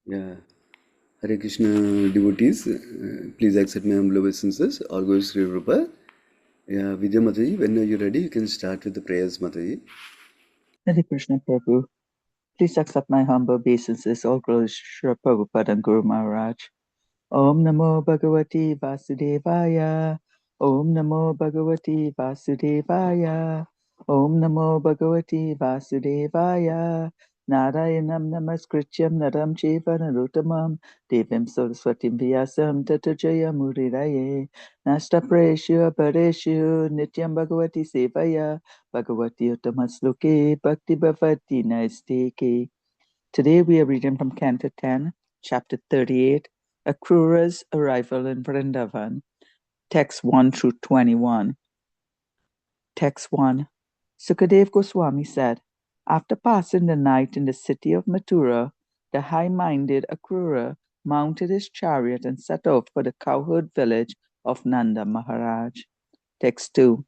Yeah, Hare Krishna devotees, please accept my humble obeisances. All goes Sri Rupa. Yeah, Vidya Mataji, when are you ready? You can start with the prayers, Mataji. Hare Krishna Prabhu, please accept my humble obeisances, all glories to Srila Prabhupada and Guru Maharaj. Om Namo Bhagavati Vasudevaya. Om Namo Bhagavati Vasudevaya. Om Namo Bhagavati Vasudevaya. Narayanam Namaskrityam Naram Chaiva Narottamam Devim Saraswatim Vyasam Tata Jaya Muriraye Nasta Prayeshu Pareshu Nityam Bhagavati Sevaya Bhagavati Uttamasloke Bhakti Bhavati Naisteke. Today we are reading from Canto 10, Chapter 38, Akrura's Arrival in Vrindavan, Text 1 through 21. Text 1. Sukadev Goswami said, after passing the night in the city of Mathura, the high-minded Akrura mounted his chariot and set off for the cowherd village of Nanda Maharaj. Text 2.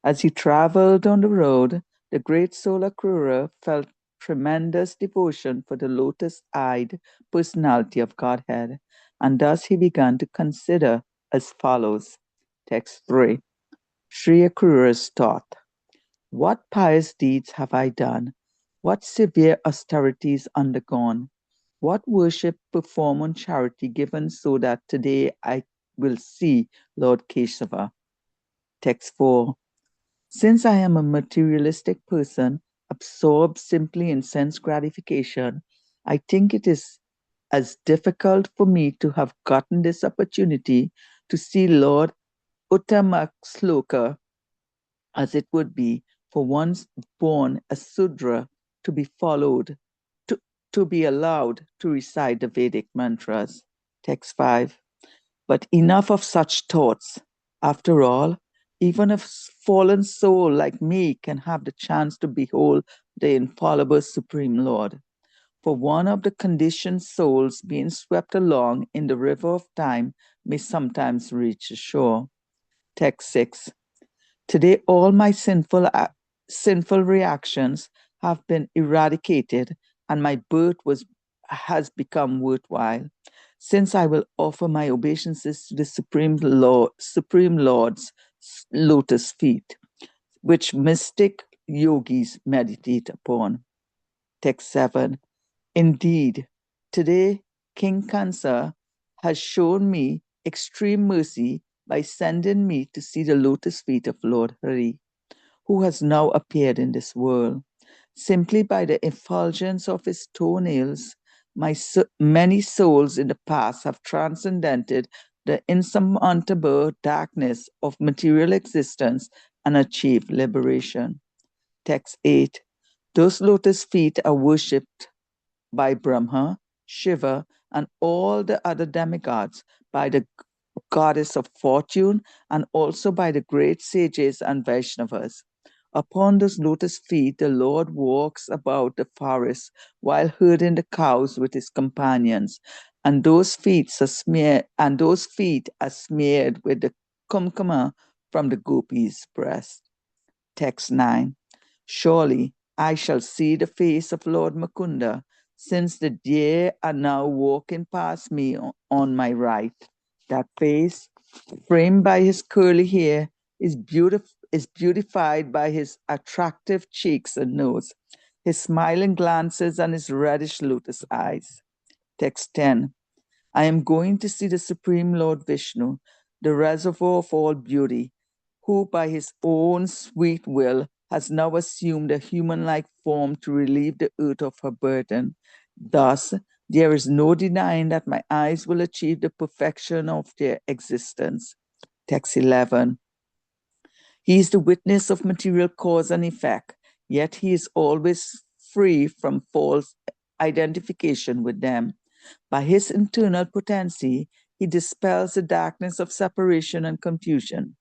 As he traveled on the road, the great soul Akrura felt tremendous devotion for the lotus-eyed personality of Godhead, and thus he began to consider as follows. Text 3. Sri Akrura's thought. What pious deeds have I done? What severe austerities undergone? What worship performed on charity given so that today I will see Lord Keshava? Text 4. Since I am a materialistic person, absorbed simply in sense gratification, I think it is as difficult for me to have gotten this opportunity to see Lord Uttamasloka as it would be for one born a Sudra to be followed, to, to be allowed to recite the Vedic mantras. Text 5. But enough of such thoughts. After all, even a fallen soul like me can have the chance to behold the infallible Supreme Lord. For one of the conditioned souls being swept along in the river of time may sometimes reach the shore. Text 6. Today all my sinful reactions have been eradicated and my birth has become worthwhile, since I will offer my obeisances to the Supreme Lord's lotus feet, which mystic yogis meditate upon. Text 7. Indeed, today King Kansa has shown me extreme mercy by sending me to see the lotus feet of Lord Hari, who has now appeared in this world. Simply by the effulgence of his toenails, many souls in the past have transcended the insurmountable darkness of material existence and achieved liberation. Text 8. Those lotus feet are worshipped by Brahma, Shiva, and all the other demigods, by the goddess of fortune, and also by the great sages and Vaishnavas. Upon those lotus feet, the Lord walks about the forest while herding the cows with his companions, and those feet are smeared with the kumkuma from the gopi's breast. Text 9. Surely I shall see the face of Lord Mukunda, since the deer are now walking past me on my right. That face, framed by his curly hair, is beautified by his attractive cheeks and nose, his smiling glances, and his reddish lotus eyes. Text 10. I am going to see the Supreme Lord Vishnu, the reservoir of all beauty, who by his own sweet will has now assumed a human-like form to relieve the earth of her burden. Thus, there is no denying that my eyes will achieve the perfection of their existence. Text 11. He is the witness of material cause and effect, yet he is always free from false identification with them. By his internal potency, he dispels the darkness of separation and confusion.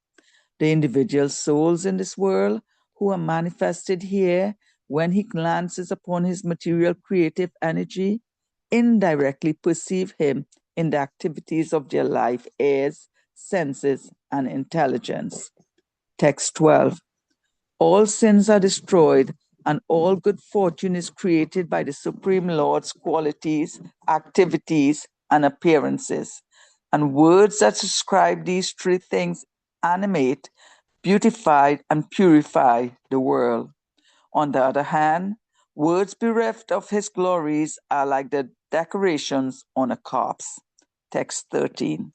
The individual souls in this world who are manifested here, when he glances upon his material creative energy, indirectly perceive him in the activities of their life airs, senses, and intelligence. Text 12. All sins are destroyed and all good fortune is created by the Supreme Lord's qualities, activities, and appearances. And words that describe these three things animate, beautify, and purify the world. On the other hand, words bereft of his glories are like the decorations on a corpse. Text 13.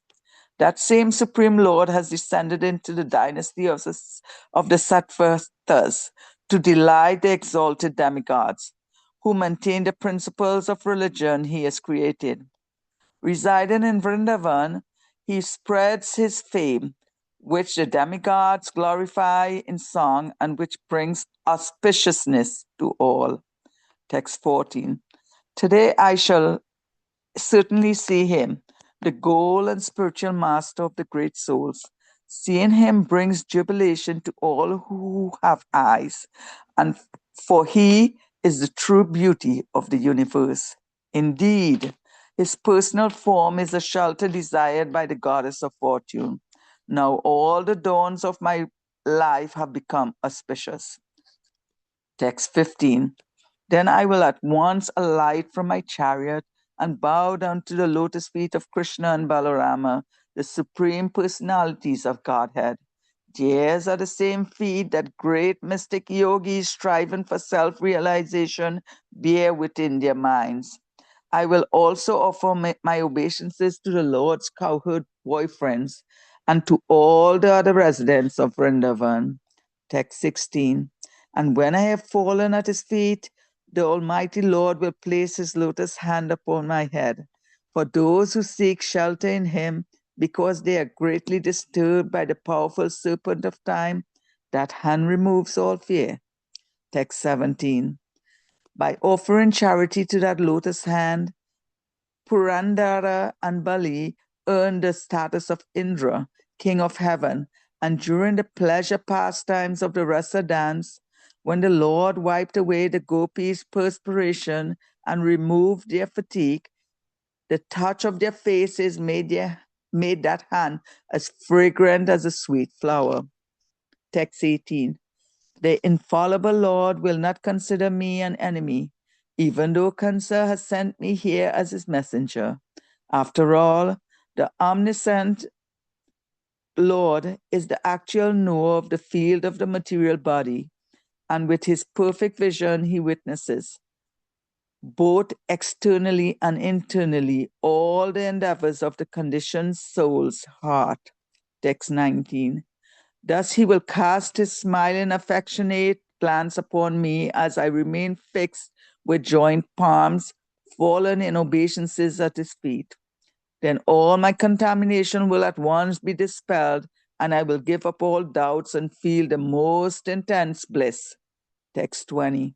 That same Supreme Lord has descended into the dynasty of the Sattvatas to delight the exalted demigods, who maintain the principles of religion he has created. Residing in Vrindavan, he spreads his fame, which the demigods glorify in song and which brings auspiciousness to all. Text 14. Today I shall certainly see him, the goal and spiritual master of the great souls. Seeing him brings jubilation to all who have eyes, and for he is the true beauty of the universe. Indeed, his personal form is a shelter desired by the goddess of fortune. Now all the dawns of my life have become auspicious. Text 15. Then I will at once alight from my chariot and bow down to the lotus feet of Krishna and Balarama, the supreme personalities of Godhead. Theirs are the same feet that great mystic yogis striving for self-realization bear within their minds. I will also offer my obeisances to the Lord's cowherd boyfriends and to all the other residents of Vrindavan. Text 16. And when I have fallen at his feet, the Almighty Lord will place his lotus hand upon my head. For those who seek shelter in him, because they are greatly disturbed by the powerful serpent of time, that hand removes all fear. Text 17. By offering charity to that lotus hand, Purandara and Bali earned the status of Indra, king of heaven, and during the pleasure pastimes of the Rasa dance, when the Lord wiped away the gopis' perspiration and removed their fatigue, the touch of their faces made that hand as fragrant as a sweet flower. Text 18. The infallible Lord will not consider me an enemy, even though Kansa has sent me here as his messenger. After all, the omniscient Lord is the actual knower of the field of the material body, and with his perfect vision he witnesses, both externally and internally, all the endeavors of the conditioned soul's heart. Text 19. Thus he will cast his smiling, affectionate glance upon me as I remain fixed with joined palms, fallen in obeisances at his feet. Then all my contamination will at once be dispelled, and I will give up all doubts and feel the most intense bliss. Text 20.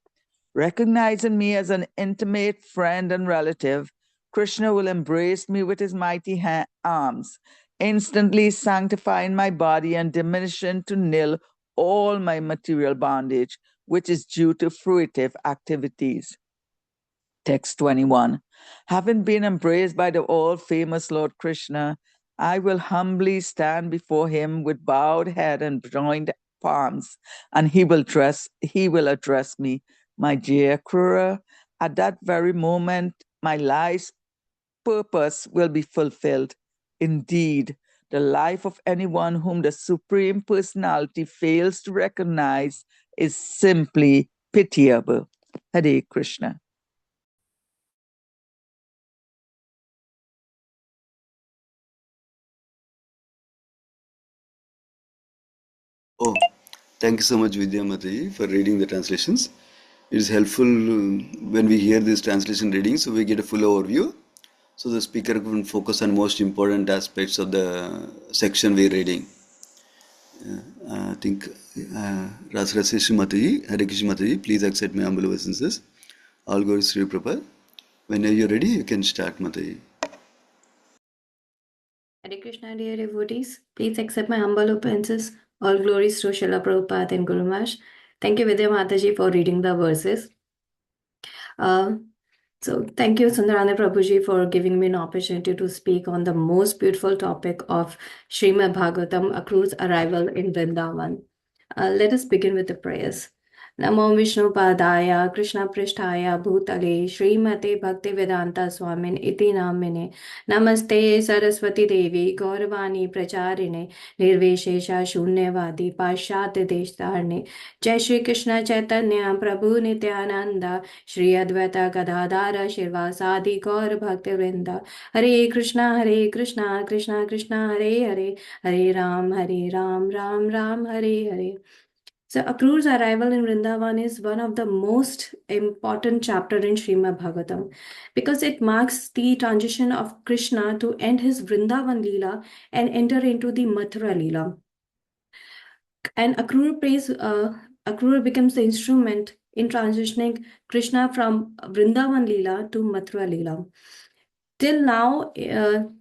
Recognizing me as an intimate friend and relative, Krishna will embrace me with his mighty arms, instantly sanctifying my body and diminishing to nil all my material bondage, which is due to fruitive activities. Text 21. Having been embraced by the all-famous Lord Krishna, I will humbly stand before him with bowed head and joined palms, and he will address me, my dear Krura. At that very moment, my life's purpose will be fulfilled. Indeed, the life of anyone whom the Supreme Personality fails to recognize is simply pitiable. Hare Krishna. Oh, thank you so much, Vidya Mataji, for reading the translations. It is helpful when we hear this translation reading, so we get a full overview. So the speaker can focus on most important aspects of the section we're reading. I think Ras Raseshwari Mataji, Hare Krishna Mataji, please accept my humble obeisances. All glories to Sri Prabhupada. Whenever you're ready, you can start, Mataji. Hare Krishna, dear devotees. Please accept my humble obeisances. All glories to Srila Prabhupada and Guru Maharaj. Thank you, Vidya Mataji, for reading the verses. So thank you, Sundarana Prabhuji, for giving me an opportunity to speak on the most beautiful topic of Srimad Bhagavatam, a cruise arrival in Vrindavan. Let us begin with the prayers. Namo Vishnu Padaya Krishna Pristhaya Bhutale Srimate Bhaktivedanta Swamin Iti Namine Namaste Saraswati Devi Gauravani Pracharine Nirvishesha Shunyavadi Pashyat Deshtarne Jai Shri Krishna Chaitanya Prabhu Nityananda Shri Advaita Gadadara Shirvasadi Gaur Bhaktivinoda Hare Krishna Krishna Krishna Hare Hare Hare Ram Ram Hare Hare. So Akrur's arrival in Vrindavan is one of the most important chapter in Srimad Bhagavatam because it marks the transition of Krishna to end his Vrindavan Leela and enter into the Mathura Leela. And Akrura becomes the instrument in transitioning Krishna from Vrindavan Leela to Mathura Leela. Till now,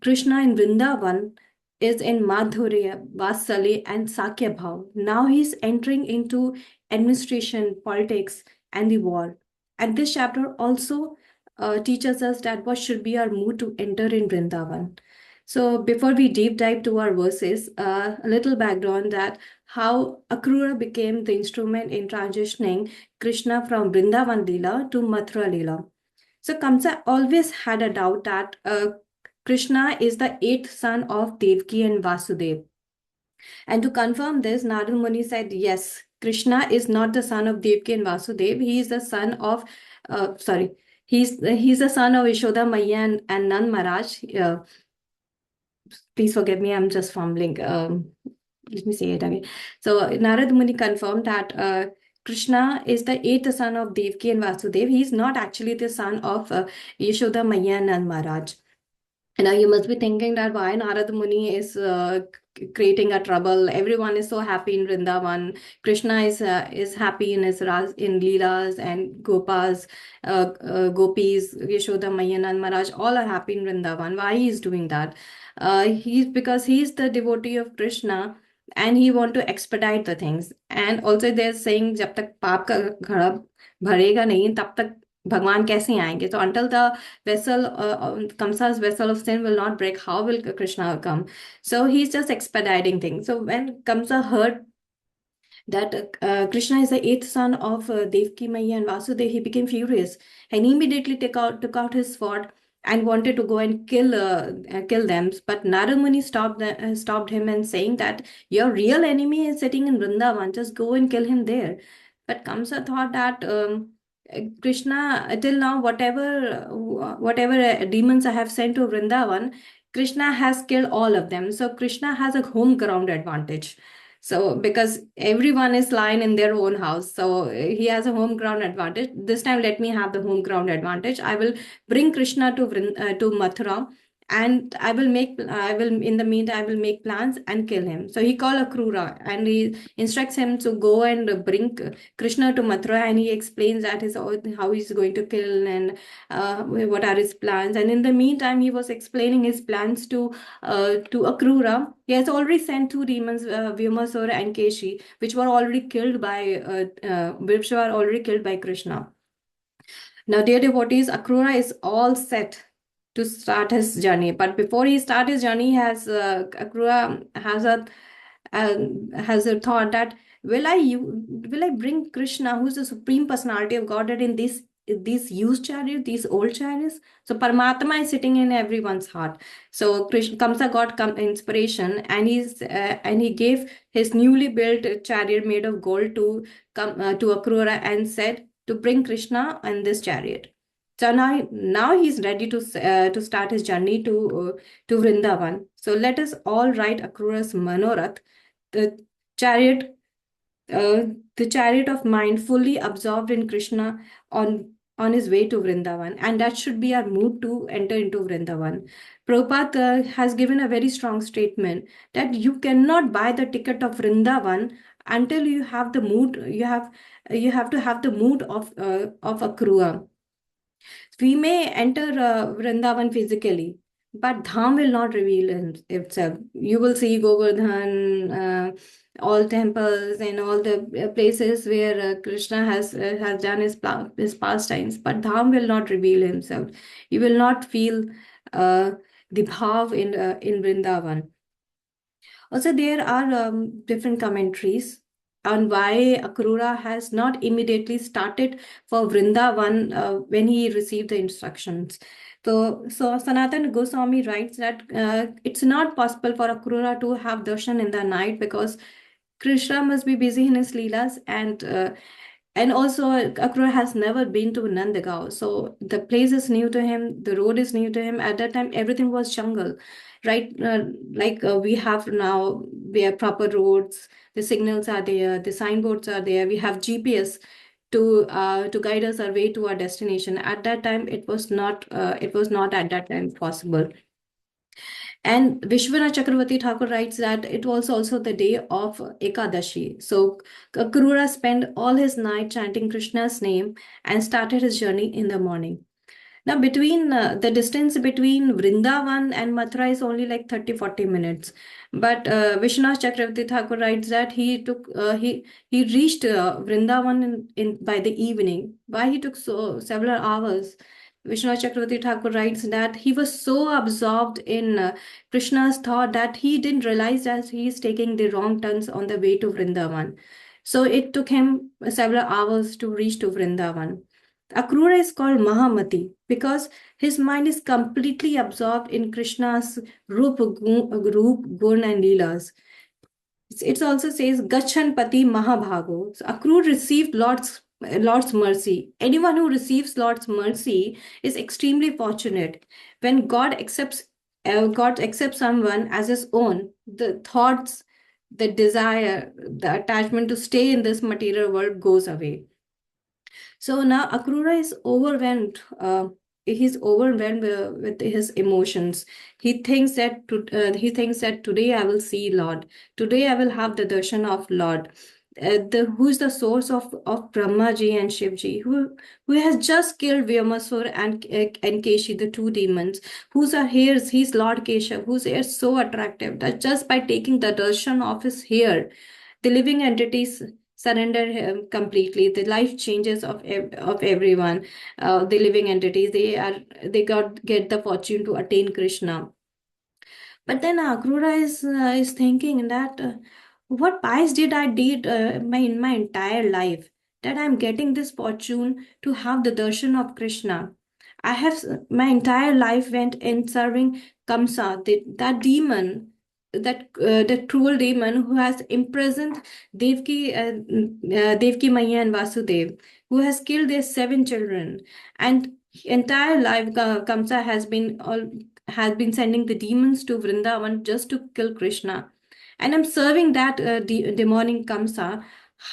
Krishna in Vrindavan is in Madhurya, Vatsali, and Sakya Bhav. Now he's entering into administration, politics, and the war. And this chapter also teaches us that what should be our mood to enter in Vrindavan. So before we deep dive to our verses, a little background that how Akrura became the instrument in transitioning Krishna from Vrindavan Leela to Mathura Leela. So Kamsa always had a doubt that Krishna is the eighth son of Devki and Vasudev. And to confirm this, Narad Muni said, yes, Krishna is not the son of Devki and Vasudev. He is the son of, he's the son of Yashoda Maiya and Nand Maharaj. Please forgive me, I'm just fumbling. Let me say it again. So Narad Muni confirmed that Krishna is the eighth son of Devki and Vasudev. He is not actually the son of Yashoda Maiya and Nand Maharaj. Now you must be thinking that why Narad Muni is creating a trouble. Everyone is so happy in Vrindavan. Krishna is happy in his in Leelas and Gopas, Gopis, Yashoda, Maiya, and Maharaj. All are happy in Vrindavan. Why he is doing that? He's because he's the devotee of Krishna and he want to expedite the things. And also they're saying जब तक पाप का घड़ा भरेगा नहीं तब तक भगवान कैसे आएंगे? So until the vessel, Kamsa's vessel of sin will not break, how will Krishna come? So he's just expediting things. So when Kamsa heard that Krishna is the eighth son of Devki Maiya and Vasudev, he became furious and immediately took out his sword and wanted to go and kill them. But Narad Muni stopped him and saying that your real enemy is sitting in Vrindavan, just go and kill him there. But Kamsa thought that Krishna, till now, whatever demons I have sent to Vrindavan, Krishna has killed all of them. So Krishna has a home ground advantage. So because everyone is lying in their own house, so he has a home ground advantage. This time, let me have the home ground advantage. I will bring Krishna to Mathura, and I will in the meantime I will make plans and kill him. So he called Akrura and he instructs him to go and bring Krishna to Mathura, and he explains that how he's going to kill and what are his plans. And in the meantime, he was explaining his plans to Akrura. He has already sent two demons, Vyumasura and Keshi, which were already killed by Krishna. Now, dear devotees, Akrura is all set to start his journey. But before he starts his journey, Akrura has a thought that will I bring Krishna, who is the supreme personality of Godhead, in these used chariots, these old chariots? So Paramatma is sitting in everyone's heart. So Kamsa got inspiration, and he gave his newly built chariot made of gold to Akrura and said to bring Krishna in this chariot. So now he's ready to start his journey to Vrindavan. So let us all write Akrura's Manorath, the chariot of mind fully absorbed in Krishna on his way to Vrindavan, and that should be our mood to enter into Vrindavan. Prabhupada has given a very strong statement that you cannot buy the ticket of Vrindavan until you have the mood. You have to have the mood of Akrura. We may enter Vrindavan physically, but Dham will not reveal itself. You will see Govardhan, all temples and all the places where Krishna has done his pastimes, but Dham will not reveal himself. You will not feel the bhav in Vrindavan. Also, there are different commentaries on why Akrura has not immediately started for Vrindavan when he received the instructions. So Sanatan Goswami writes that it's not possible for Akrura to have darshan in the night because Krishna must be busy in his leelas, and also Akrura has never been to Nandagaon, so the place is new to him, the road is new to him. At that time, everything was jungle, right? We have now, we have proper roads, the signals are there, the signboards are there, we have GPS to guide us our way to our destination. At that time, it was not at that time possible. And Vishwanath Chakravarti Thakur writes that it was also the day of Ekadashi. So Karura spent all his night chanting Krishna's name and started his journey in the morning. Now, between the distance between Vrindavan and Mathura is only like 30-40 minutes. But Vishwanath Chakravarti Thakur writes that he reached Vrindavan by the evening. Why he took several hours? Vishwanath Chakravarti Thakur writes that he was so absorbed in Krishna's thought that he didn't realize that he is taking the wrong turns on the way to Vrindavan. So it took him several hours to reach to Vrindavan. Akrura is called Mahamati because his mind is completely absorbed in Krishna's Rup, Gun, and Leelas. It also says Gachan Pati Mahabhago. So Akrura received Lord's mercy. Anyone who receives Lord's mercy is extremely fortunate. When God accepts someone as his own, the thoughts, the desire, the attachment to stay in this material world goes away. So now Akrura is overwhelmed. He's overwhelmed with his emotions. He thinks that today I will see Lord. Today I will have the darshan of Lord. Who is the source of Brahmaji and Shivji, who has just killed Vyamasur and Keshi, the two demons, whose hairs, he's Lord Keshav, whose hair is so attractive that just by taking the darshan of his hair, the living entities surrender him completely. The life changes of everyone, the living entities, get the fortune to attain Krishna. But then Akrura is thinking that what pious did I did in my entire life that I'm getting this fortune to have the darshan of Krishna. I have my entire life went in serving Kamsa, that demon, that cruel demon who has imprisoned Devki Maya and Vasudev, who has killed their 7 children, and entire life Kamsa has been sending the demons to Vrindavan just to kill Krishna, and I'm serving that demonic Kamsa.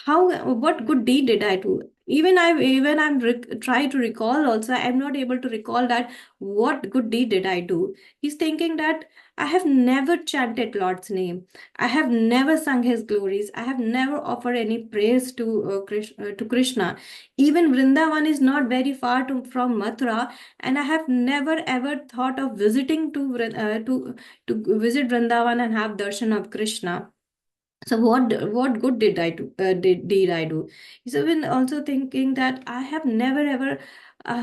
What good deed did I do? Try to recall also, I'm not able to recall that what good deed did I do. He's thinking that I have never chanted Lord's name. I have never sung his glories. I have never offered any praise to Krishna. Even Vrindavan is not very far from Mathura, and I have never ever thought of visiting to visit Vrindavan and have darshan of Krishna. So what good did I do? Did I do? He's even also thinking that I have never ever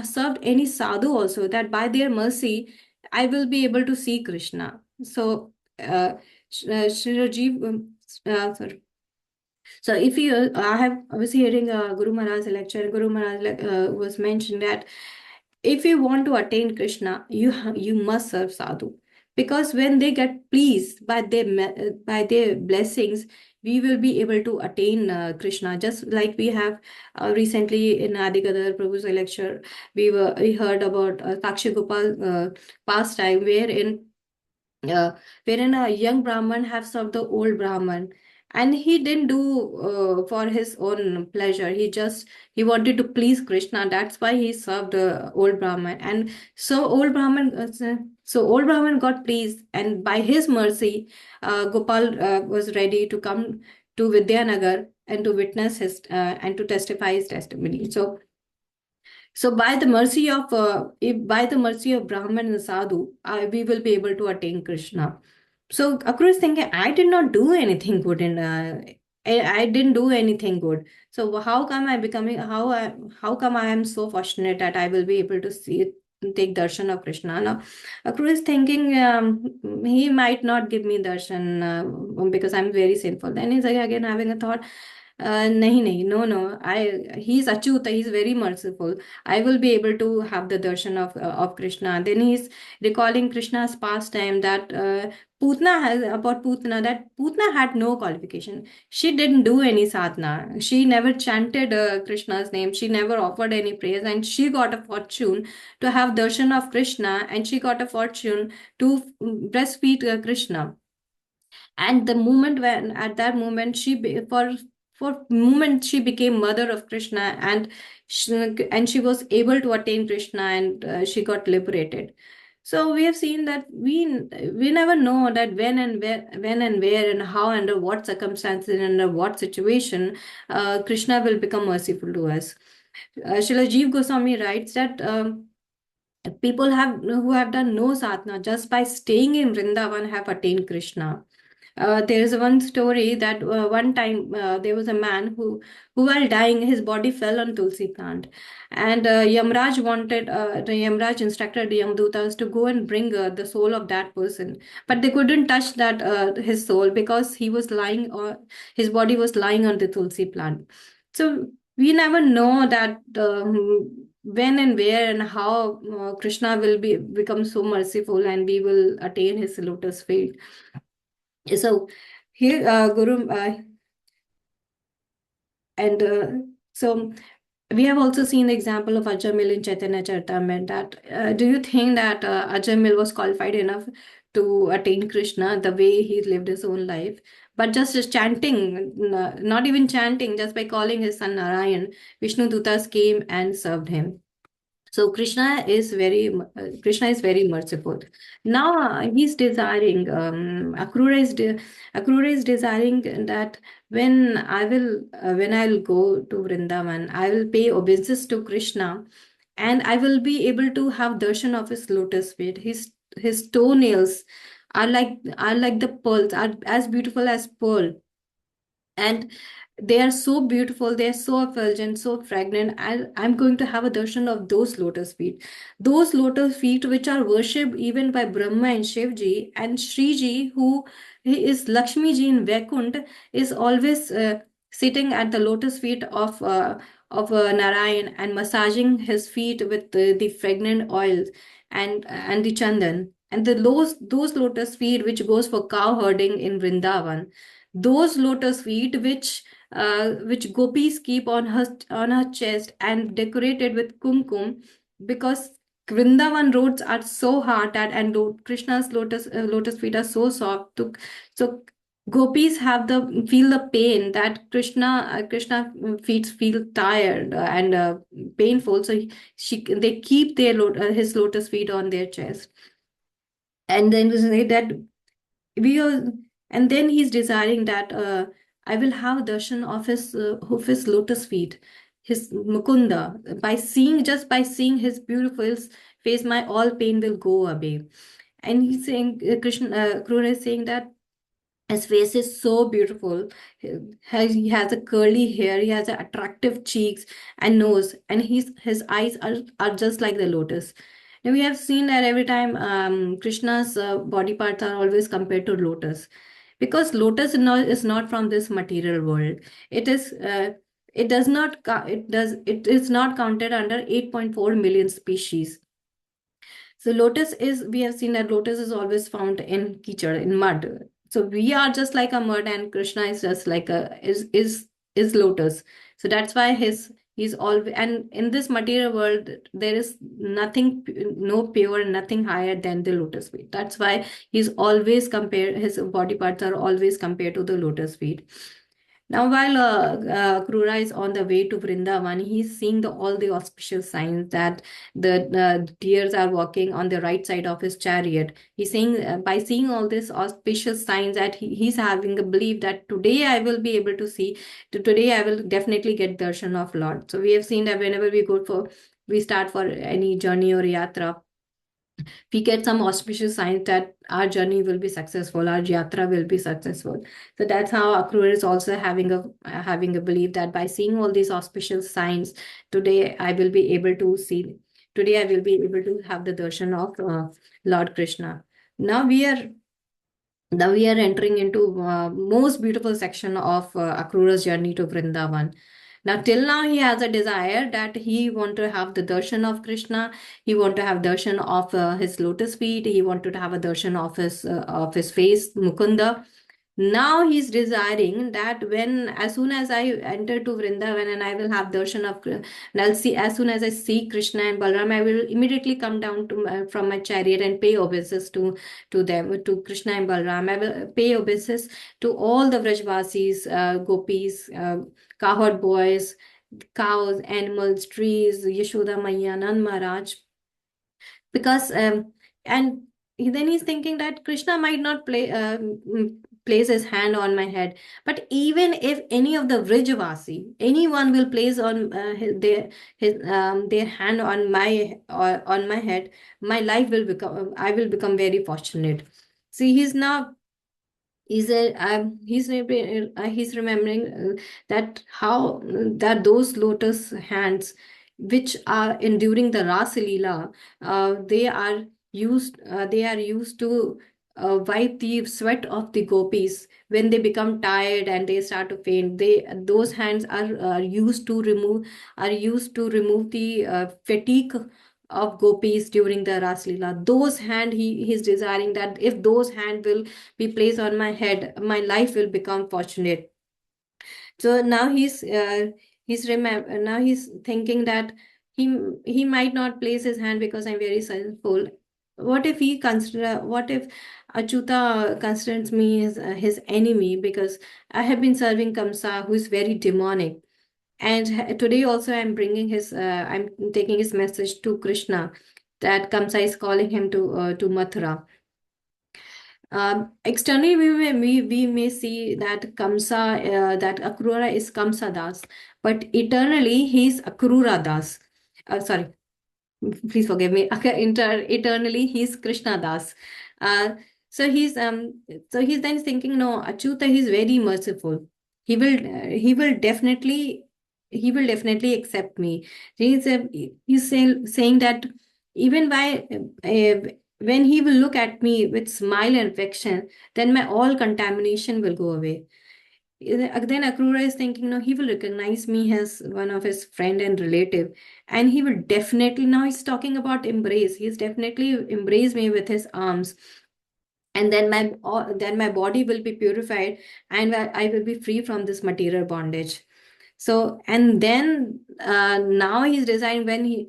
served any sadhu also, that by their mercy I will be able to see Krishna. So Shri Rajiv, sorry. So if you, I was hearing Guru Maharaj's lecture. Guru Maharaj was mentioned that if you want to attain Krishna, you must serve sadhu, because when they get pleased by their blessings, we will be able to attain Krishna. Just like we have recently in Adi Gadar Prabhu's lecture, we heard about Sakshi Gopal pastime, wherein a young Brahman have served the old Brahman, and he didn't do for his own pleasure. He wanted to please Krishna. That's why he served the old Brahman, and old Brahman got pleased, and by his mercy, Gopal was ready to come to Vidyanagar and to witness his and to testify his testimony. So by the mercy of Brahman and Sadhu, we will be able to attain Krishna. So Akrura is thinking, I did not do anything good I didn't do anything good. So how come I am so fortunate that I will be able to take darshan of Krishna? Now Akrura is thinking he might not give me darshan because I'm very sinful. Then he's again having a thought, nahi, no. He's Achyuta, he's very merciful. I will be able to have the darshan of Krishna. Then he's recalling Krishna's pastime that that Putna had no qualification. She didn't do any sadhana. She never chanted Krishna's name. She never offered any praise, and she got a fortune to have darshan of Krishna, and she got a fortune to breastfeed Krishna. And the moment when at that moment for moment she became mother of Krishna, and she was able to attain Krishna, and she got liberated. So we have seen that we never know that when and where and how, under what circumstances and under what situation Krishna will become merciful to us. Srila Jeev Goswami writes that people who have done no sadhana, just by staying in Vrindavan, have attained Krishna. There is one story that one time there was a man who while dying, his body fell on tulsi plant, and Yamraj instructed the Yamdutas to go and bring the soul of that person, but they couldn't touch that his soul, because he was lying, or his body was lying on the tulsi plant. So we never know that when and where and how Krishna will become so merciful, and we will attain his lotus feet. So here, Guru, and so we have also seen the example of Ajamil in Chaitanya Charitamrita. That do you think that Ajamil was qualified enough to attain Krishna the way he lived his own life? But just chanting, not even chanting, just by calling his son Narayan, Vishnu Dutas came and served him. So Krishna is very merciful. Now he's desiring, Akrura is desiring that when I'll go to Vrindavan, I will pay obeisance to Krishna, and I will be able to have darshan of his lotus feet. His toenails are like the pearls, are as beautiful as pearl, and they are so beautiful, they are so effulgent, so fragrant. I'm going to have a darshan of those lotus feet which are worshipped even by Brahma and Shivji, and Shriji, who he is Lakshmi ji in Vaikunt, is always sitting at the lotus feet of Narayan, and massaging his feet with the fragrant oils and the chandan, and those lotus feet which goes for cow herding in Vrindavan, those lotus feet which gopis keep on her chest and decorated with kumkum, because Vrindavan roads are so hard that, and Krishna's lotus feet are so soft. So gopis feel the pain that Krishna feet feel tired and painful. So they keep his lotus feet on their chest, and then they say that we are, and then he's desiring that I will have darshan of his lotus feet, his Mukunda. By seeing his beautiful face, my all pain will go away. And he's saying, Krura is saying that his face is so beautiful. He has a curly hair, he has attractive cheeks and nose, and his eyes are just like the lotus. Now we have seen that every time Krishna's body parts are always compared to lotus, because lotus is not from this material world. It is it does not it is not counted under 8.4 million species. So we have seen that lotus is always found in kichad, in mud. So we are just like a mud, and Krishna is just like is lotus. So that's why he's always, and in this material world there is nothing, no pure, nothing higher than the lotus feet. That's why his body parts are always compared to the lotus feet. Now, while Krura is on the way to Vrindavan, he's seeing all the auspicious signs that the deers are walking on the right side of his chariot. He's saying, by seeing all these auspicious signs, that he's having a belief that today I will be able to see, today I will definitely get darshan of Lord. So we have seen that whenever we start for any journey or yatra, we get some auspicious signs that our journey will be successful, our yatra will be successful. So that's how Akrura is also having a belief that by seeing all these auspicious signs, today I will be able to have the darshan of Lord Krishna. Now we are Now we are entering into most beautiful section of Akrura's journey to Vrindavan. Now, till now, he has a desire that he want to have the darshan of Krishna. He want to have darshan of his lotus feet. He wanted to have a darshan of his face, Mukunda. Now he's desiring that when, as soon as I enter to Vrindavan and I will have darshan of, and I'll see, as soon as I see Krishna and Balaram, I will immediately come down from my chariot and pay obeisance to them, to Krishna and Balaram. I will pay obeisance to all the Vrajvasis, gopis, cowherd boys, cows, animals, trees, Yashoda Maiya, Nand Maharaj, because and then he's thinking that Krishna might not place his hand on my head, but even if any of the Vrijavasi, anyone will place on their hand on my head, my life will become, I will become very fortunate. See, he's now, he's remembering that how that those lotus hands which are enduring the Ras Leela, they are used to wipe the sweat of the gopis when they become tired and they start to faint. Those hands are used to remove the fatigue of gopis during the Ras Leela. Those hand, he's desiring that if those hand will be placed on my head, my life will become fortunate. So now now he's thinking that he might not place his hand because I'm very sinful. What if Achyuta considers me as his enemy, because I have been serving Kamsa, who is very demonic. And today also I'm taking his message to Krishna that Kamsa is calling him to Mathura. Externally, we may see that that Akrura is Kamsa Das, but eternally he is Akrura Das. Sorry, please forgive me. Eternally he is Krishna Das. Uh, so he's then thinking, no, Achyuta, he's very merciful. He will definitely accept me. Saying that even when he will look at me with smile and affection, then my all contamination will go away. Then Akrura is thinking, no, he will recognize me as one of his friend and relative, and he will definitely, now he's talking about embrace. He's definitely embrace me with his arms, and then my body will be purified, and I will be free from this material bondage. So, and then now he's designed, when he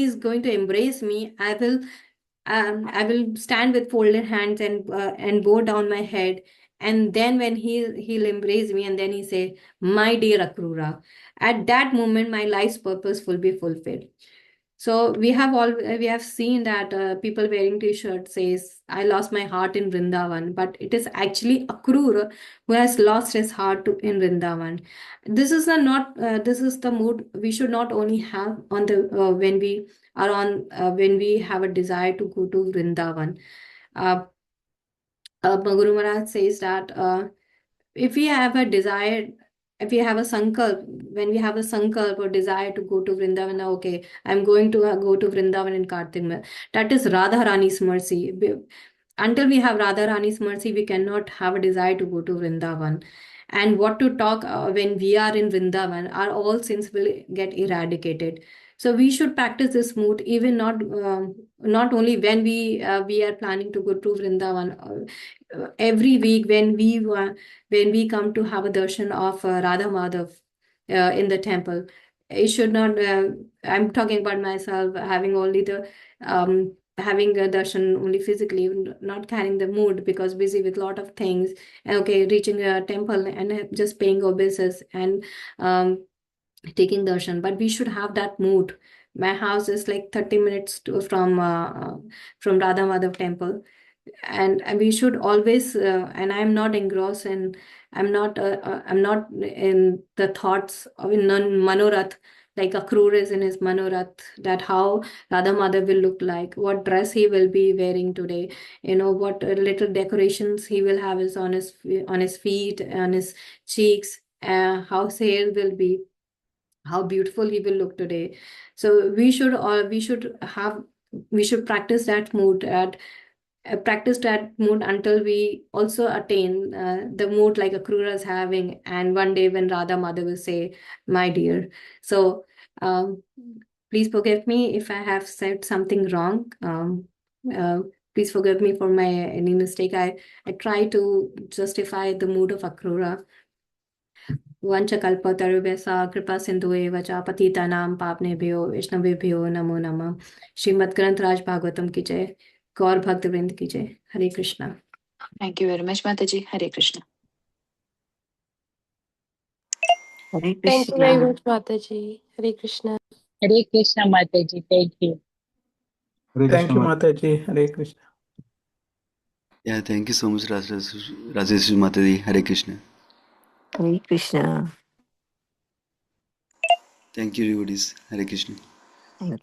is going to embrace me, I will stand with folded hands and bow down my head. And then when he'll embrace me, and then he say, "My dear Akrura," at that moment my life's purpose will be fulfilled. So we have seen that people wearing t-shirt says, "I lost my heart in Vrindavan," but it is actually Akrura who has lost his heart in Vrindavan. This is the mood we should not only have on the when we have a desire to go to Vrindavan. Uh, Guru Maharaj says that if we have a desire, if we have a sankalp, when we have a sankalp or desire to go to Vrindavan, okay, I'm going to go to Vrindavan in Kartik Mass. That is Radha Rani's mercy. Until we have Radha Rani's mercy, we cannot have a desire to go to Vrindavan. And what to talk when we are in Vrindavan, our all sins will get eradicated. So we should practice this mood, even not only when we are planning to go to Vrindavan. Every week when we come to have a darshan of Radha Madhav in the temple, it should not. I'm talking about myself, having only the having a darshan only physically, not carrying the mood because busy with lot of things. Okay, reaching a temple and just paying obeisance and taking darshan, but we should have that mood. My house is like 30 minutes from Radha Madhav temple, and we should always and I'm not engrossed, and I'm not in the thoughts of in manorath, like Akrur is in his manorath, that how Radha Madhav will look like, what dress he will be wearing today, what little decorations he will have is on his feet, on his cheeks, how his hair will be, how beautiful he will look today. So we should practice that mood, practice that mood until we also attain the mood like Akrura is having. And one day when Radha Mother will say, my dear. So please forgive me if I have said something wrong. Please forgive me for my any mistake. I try to justify the mood of Akrura. वंशकल्पतरुभ्यः कृपा सिन्धुएव च पतितानां पावनेभ्यो वैष्णवेभ्यो नमो नमः। श्रीमद् ग्रंथराज भागवतम की जय। गौर भक्त वृंद की जय। हरे Krishna. Thank you very much, Mataji. Hare Krishna. Hare Thank you very Krishna. much, Mataji. Hare Krishna. Hare Krishna Mataji, thank you. Thank you, Mataji. Hare Krishna. Yeah, thank you so much, Raseshwari Mataji. Hare Krishna. Hare Krishna. Thank you, devotees. Hare Krishna. Thank you.